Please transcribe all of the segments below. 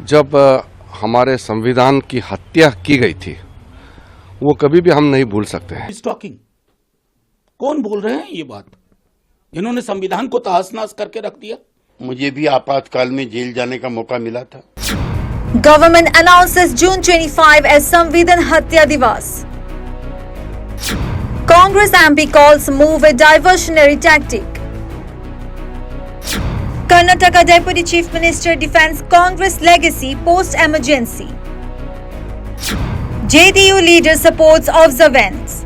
जब हमारे संविधान की हत्या की गई थी वो कभी भी हम नहीं भूल सकते हैं। टॉकिंग कौन बोल रहे हैं ये बात, जिन्होंने संविधान को तहस-नहस करके रख दिया? मुझे भी आपातकाल में जेल जाने का मौका मिला था। Government announces June 25 as Samvidhan Hatya Divas. Congress MP calls move a diversionary tactic. Karnataka Deputy Chief Minister defends Congress legacy post-emergency. JDU leader supports observance.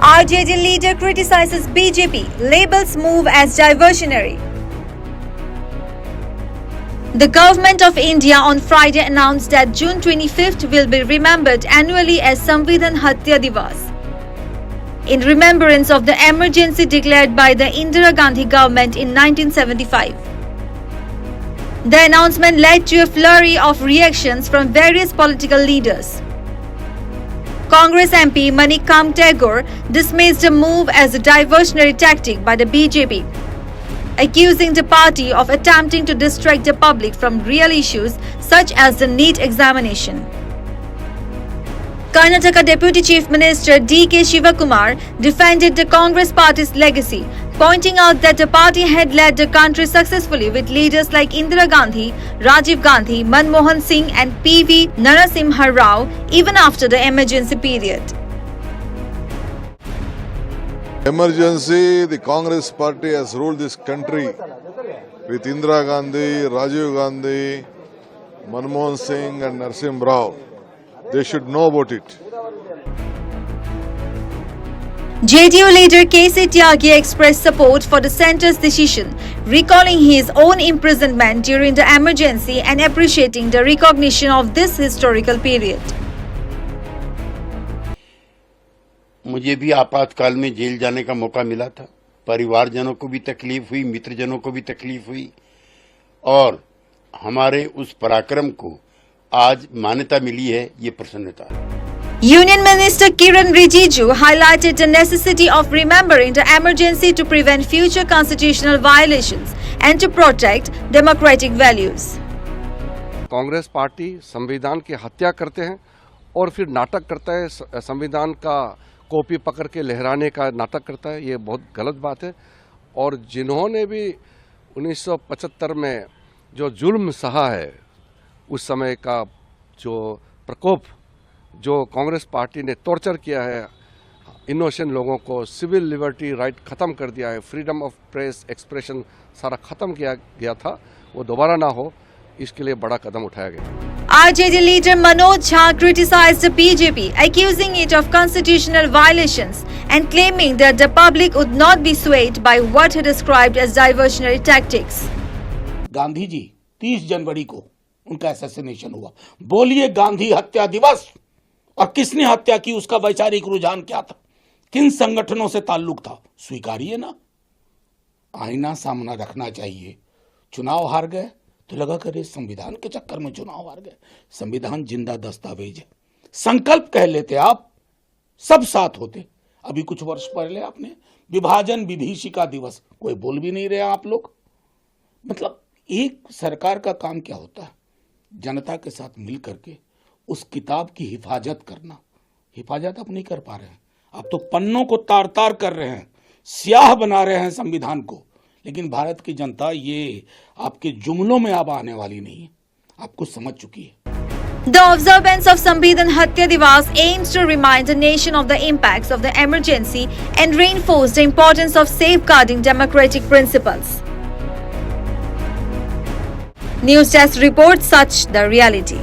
RJD leader criticizes BJP, labels move as diversionary. The Government of India on Friday announced that June 25th will be remembered annually as Samvidhan Hatya Divas, in remembrance of the emergency declared by the Indira Gandhi government in 1975. The announcement led to a flurry of reactions from various political leaders. Congress MP Manikam Tagore dismissed the move as a diversionary tactic by the BJP, accusing the party of attempting to distract the public from real issues such as the NEET examination. Karnataka Deputy Chief Minister D.K. Shivakumar defended the Congress party's legacy, pointing out that the party had led the country successfully with leaders like Indira Gandhi, Rajiv Gandhi, Manmohan Singh and P.V. Narasimha Rao even after the emergency period. Emergency, the Congress party has ruled this country with Indira Gandhi, Rajiv Gandhi, Manmohan Singh and Narasimha Rao. They should know about it. JDU leader KC Tyagi expressed support for the centre's decision, recalling his own imprisonment during the emergency and appreciating the recognition of this historical period. मुझे भी आपातकाल में jail जाने का मौका मिला था। परिवारजनों को भी तकलीफ हुई, मित्रजनों को भी तकलीफ हुई और हमारे उस पराक्रम को आज मान्यता मिली है, ये प्रसन्नता है। Union Minister Kiran Rijiju highlighted the necessity of remembering the emergency to prevent future constitutional violations and to protect democratic values. Congress party संविधान की हत्या करते हैं और फिर नाटक करता है, संविधान का कॉपी पकड़ के लहराने का नाटक करता है। ये बहुत गलत बात है और जिन्होंने भी 1975 में जो जुल्म सहा है, उस समय का जो प्रकोप, जो कांग्रेस पार्टी ने टॉर्चर किया है इनोसेंट लोगों को, सिविल लिबर्टी राइट ख़त्म कर दिया है, फ्रीडम ऑफ प्रेस एक्सप्रेशन सारा ख़त्म किया गया था, वो दोबारा ना हो, इसके लिए बड़ा कदम उठाया गया। RJD leader Manoj Jha criticized the BJP, accusing it of constitutional violations and claiming that the public would not be swayed by what he described as diversionary tactics. Gandhi ji 30 जनवरी को उनका असैसिनेशन हुआ। बोलिए गांधी हत्या दिवस, और किसने हत्या की, उसका वैचारिक रुझान क्या था, किन संगठनों से ताल्लुक था, स्वीकारिए ना। आईना सामना रखना चाहिए। चुनाव हार गए तो लगा करे संविधान के चक्कर में चुनाव हार गए। संविधान जिंदा दस्तावेज है, संकल्प कह लेते आप, सब साथ होते। अभी कुछ वर्ष पहले आपने विभाजन विभीषिका दिवस, कोई बोल भी नहीं रहे आप लोग। मतलब एक सरकार का काम क्या होता है, जनता के साथ मिल करके उस किताब की हिफाजत करना। हिफाजत आप नहीं कर पा रहे हैं, आप तो पन्नों को तार तार कर रहे हैं, स्याह बना रहे हैं संविधान को। लेकिन भारत की जनता ये आपके जुमलों में अब आने वाली नहीं है, आपको समझ चुकी है। The observance of Samvidhan Hatya Divas aims to remind the nation of the impacts of the emergency and reinforce the importance of safeguarding democratic principles. News Desk reports such the reality.